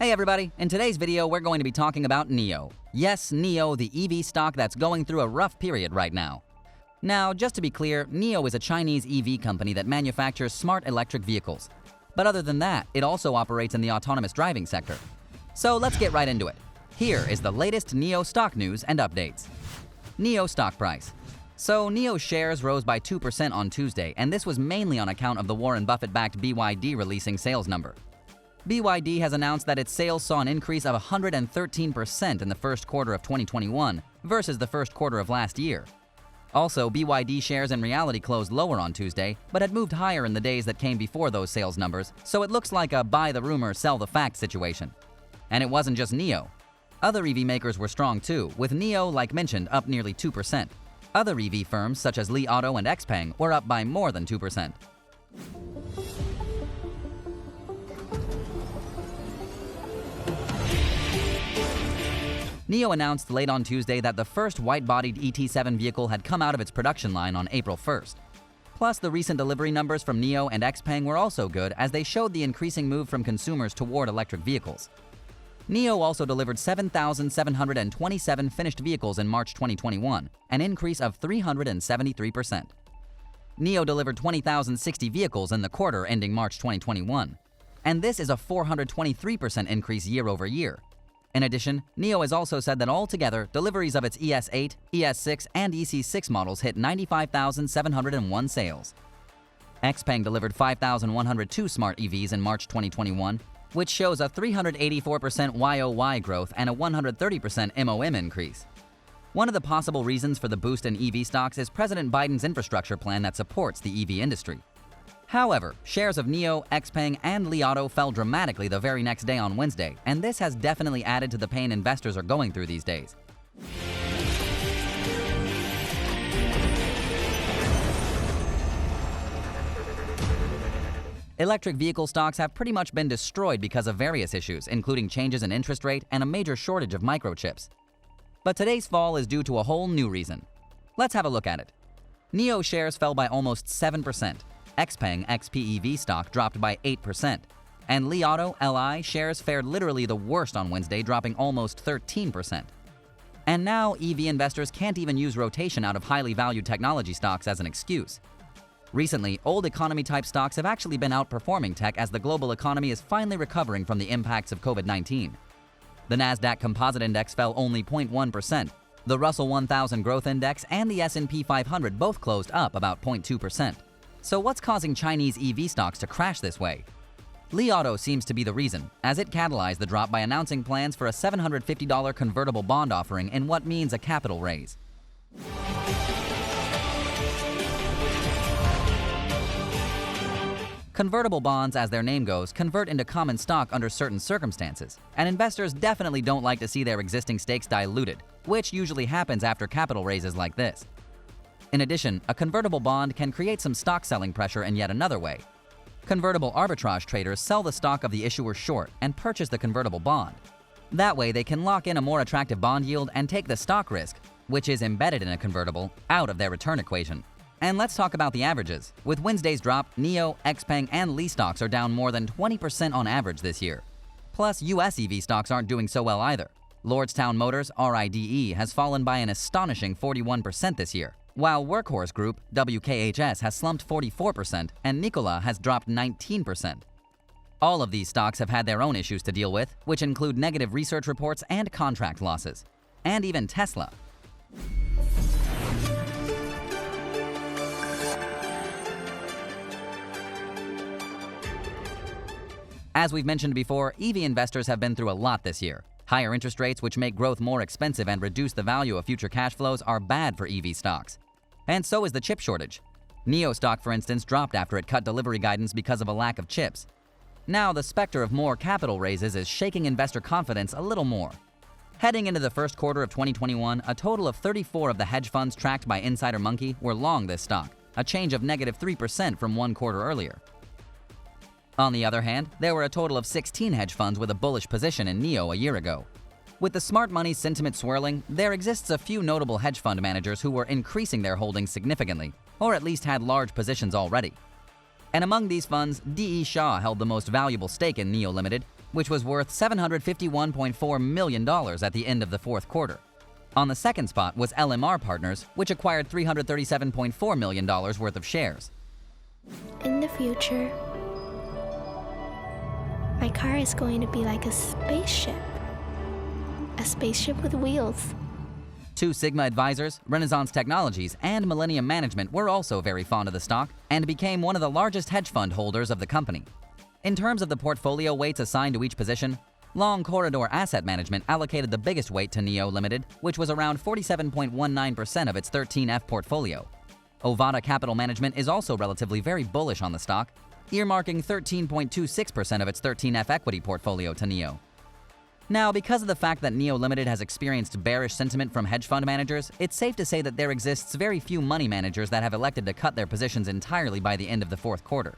Hey everybody, in today's video we're going to be talking about NIO. Yes, NIO, the EV stock that's going through a rough period right now. Now, just to be clear, NIO is a Chinese EV company that manufactures smart electric vehicles. But other than that, it also operates in the autonomous driving sector. So let's get right into it. Here is the latest NIO stock news and updates. NIO stock price. So NIO shares rose by 2% on Tuesday, and this was mainly on account of the Warren Buffett-backed BYD releasing sales number. BYD has announced that its sales saw an increase of 113% in the first quarter of 2021 versus the first quarter of last year. Also, BYD shares in reality closed lower on Tuesday, but had moved higher in the days that came before those sales numbers, so it looks like a buy the rumor, sell the fact situation. And it wasn't just NIO. Other EV makers were strong too, with NIO, like mentioned, up nearly 2%. Other EV firms such as Li Auto and XPeng were up by more than 2%. NIO announced late on Tuesday that the first white-bodied ET7 vehicle had come out of its production line on April 1st. Plus, the recent delivery numbers from NIO and XPeng were also good as they showed the increasing move from consumers toward electric vehicles. NIO also delivered 7,727 finished vehicles in March 2021, an increase of 373%. NIO delivered 20,060 vehicles in the quarter ending March 2021, and this is a 423% increase year over year. In addition, NIO has also said that altogether, deliveries of its ES8, ES6, and EC6 models hit 95,701 sales. XPeng delivered 5,102 smart EVs in March 2021, which shows a 384% YOY growth and a 130% MOM increase. One of the possible reasons for the boost in EV stocks is President Biden's infrastructure plan that supports the EV industry. However, shares of NIO, XPeng, and Li Auto fell dramatically the very next day on Wednesday, and this has definitely added to the pain investors are going through these days. Electric vehicle stocks have pretty much been destroyed because of various issues, including changes in interest rate and a major shortage of microchips. But today's fall is due to a whole new reason. Let's have a look at it. NIO shares fell by almost 7%. XPeng XPEV stock dropped by 8%, and Li Auto LI shares fared literally the worst on Wednesday, dropping almost 13%. And now EV investors can't even use rotation out of highly valued technology stocks as an excuse. Recently, old economy-type stocks have actually been outperforming tech as the global economy is finally recovering from the impacts of COVID-19. The Nasdaq Composite Index fell only 0.1%. The Russell 1000 Growth Index and the S&P 500 both closed up about 0.2%. So what's causing Chinese EV stocks to crash this way? Li Auto seems to be the reason, as it catalyzed the drop by announcing plans for a $750 convertible bond offering in what means a capital raise. Convertible bonds, as their name goes, convert into common stock under certain circumstances, and investors definitely don't like to see their existing stakes diluted, which usually happens after capital raises like this. In addition, a convertible bond can create some stock selling pressure in yet another way. Convertible arbitrage traders sell the stock of the issuer short and purchase the convertible bond. That way, they can lock in a more attractive bond yield and take the stock risk, which is embedded in a convertible, out of their return equation. And let's talk about the averages. With Wednesday's drop, NIO, XPeng, and Li stocks are down more than 20% on average this year. Plus, US EV stocks aren't doing so well either. Lordstown Motors, RIDE, has fallen by an astonishing 41% this year, while Workhorse Group, WKHS, has slumped 44% and Nikola has dropped 19%. All of these stocks have had their own issues to deal with, which include negative research reports and contract losses. And even Tesla. As we've mentioned before, EV investors have been through a lot this year. Higher interest rates, which make growth more expensive and reduce the value of future cash flows, are bad for EV stocks. And so is the chip shortage. NIO stock, for instance, dropped after it cut delivery guidance because of a lack of chips. Now, the specter of more capital raises is shaking investor confidence a little more. Heading into the first quarter of 2021, a total of 34 of the hedge funds tracked by Insider Monkey were long this stock, a change of -3% from one quarter earlier. On the other hand, there were a total of 16 hedge funds with a bullish position in NIO a year ago. With the smart money sentiment swirling, there exists a few notable hedge fund managers who were increasing their holdings significantly, or at least had large positions already. And among these funds, D.E. Shaw held the most valuable stake in NIO Limited, which was worth $751.4 million at the end of the fourth quarter. On the second spot was LMR Partners, which acquired $337.4 million worth of shares. In the future, my car is going to be like a spaceship with wheels. Two Sigma advisors, Renaissance Technologies, and Millennium Management were also very fond of the stock and became one of the largest hedge fund holders of the company. In terms of the portfolio weights assigned to each position, Long Corridor Asset Management allocated the biggest weight to NIO Limited, which was around 47.19% of its 13F portfolio. Ovada Capital Management is also relatively very bullish on the stock, earmarking 13.26% of its 13F equity portfolio to NIO. Now, because of the fact that NIO Limited has experienced bearish sentiment from hedge fund managers, it's safe to say that there exists very few money managers that have elected to cut their positions entirely by the end of the fourth quarter.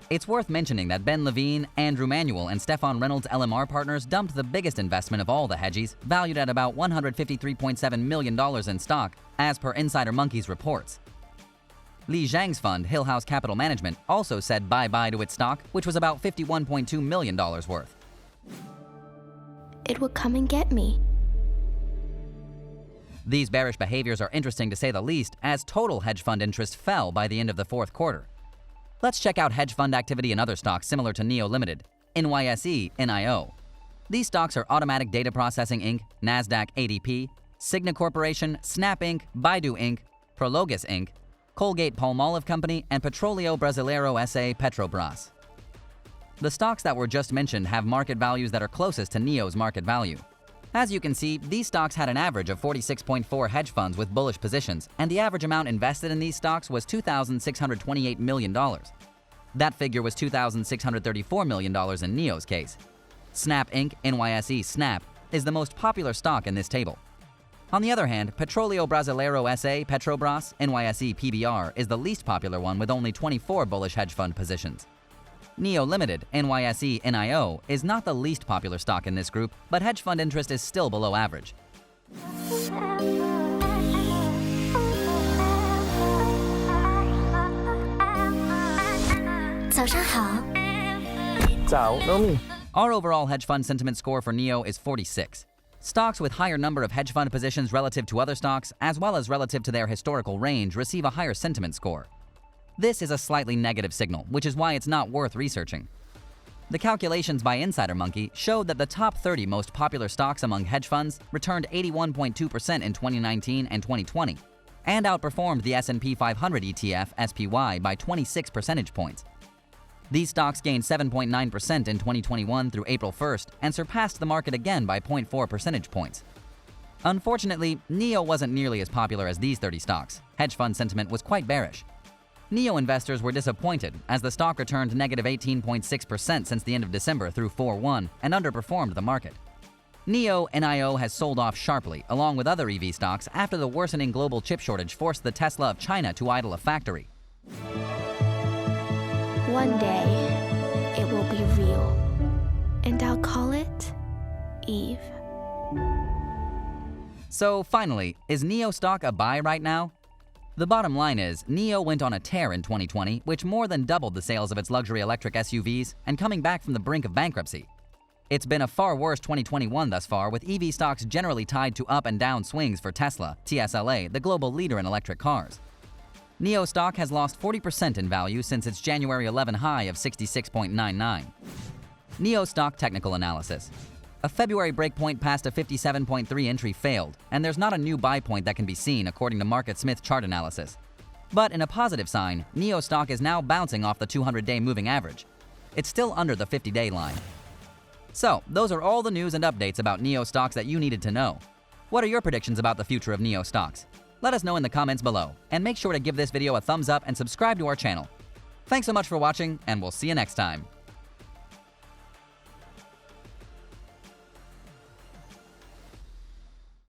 It's worth mentioning that Ben Levine, Andrew Manuel, and Stefan Reynolds LMR Partners dumped the biggest investment of all the hedgies, valued at about $153.7 million in stock, as per Insider Monkey's reports. Li Zhang's fund, Hill House Capital Management, also said bye-bye to its stock, which was about $51.2 million worth. It will come and get me. These bearish behaviors are interesting to say the least, as total hedge fund interest fell by the end of the fourth quarter. Let's check out hedge fund activity in other stocks similar to NIO Limited, NYSE, NIO. These stocks are Automatic Data Processing Inc., NASDAQ ADP, Cigna Corporation, Snap Inc., Baidu Inc., Prologis Inc., Colgate-Palmolive Company, and Petróleo Brasileiro S.A. Petrobras. The stocks that were just mentioned have market values that are closest to NIO's market value. As you can see, these stocks had an average of 46.4 hedge funds with bullish positions, and the average amount invested in these stocks was $2,628 million. That figure was $2,634 million in NIO's case. Snap Inc., NYSE Snap, is the most popular stock in this table. On the other hand, Petróleo Brasileiro S.A. Petrobras, NYSE PBR, is the least popular one with only 24 bullish hedge fund positions. NIO Limited, NYSE NIO, is not the least popular stock in this group, but hedge fund interest is still below average. 早上好。早，Nomi。 Our overall hedge fund sentiment score for NIO is 46. Stocks with higher number of hedge fund positions relative to other stocks, as well as relative to their historical range, receive a higher sentiment score. This is a slightly negative signal, which is why it's not worth researching. The calculations by Insider Monkey showed that the top 30 most popular stocks among hedge funds returned 81.2% in 2019 and 2020, and outperformed the S&P 500 ETF SPY by 26 percentage points. These stocks gained 7.9% in 2021 through April 1st and surpassed the market again by 0.4 percentage points. Unfortunately, NIO wasn't nearly as popular as these 30 stocks. Hedge fund sentiment was quite bearish. NIO investors were disappointed as the stock returned negative 18.6% since the end of December through 4/1 and underperformed the market. NIO NIO has sold off sharply along with other EV stocks after the worsening global chip shortage forced the Tesla of China to idle a factory. One day, it will be real, and I'll call it Eve. So finally, is NIO stock a buy right now? The bottom line is, NIO went on a tear in 2020, which more than doubled the sales of its luxury electric SUVs and coming back from the brink of bankruptcy. It's been a far worse 2021 thus far, with EV stocks generally tied to up and down swings for Tesla, TSLA, the global leader in electric cars. NIO stock has lost 40% in value since its January 11 high of 66.99. NIO stock technical analysis. A February breakpoint past a 57.3 entry failed, and there's not a new buy point that can be seen according to MarketSmith chart analysis. But in a positive sign, NIO stock is now bouncing off the 200-day moving average. It's still under the 50-day line. So, those are all the news and updates about NIO stocks that you needed to know. What are your predictions about the future of NIO stocks? Let us know in the comments below, and make sure to give this video a thumbs up and subscribe to our channel. Thanks so much for watching, and we'll see you next time.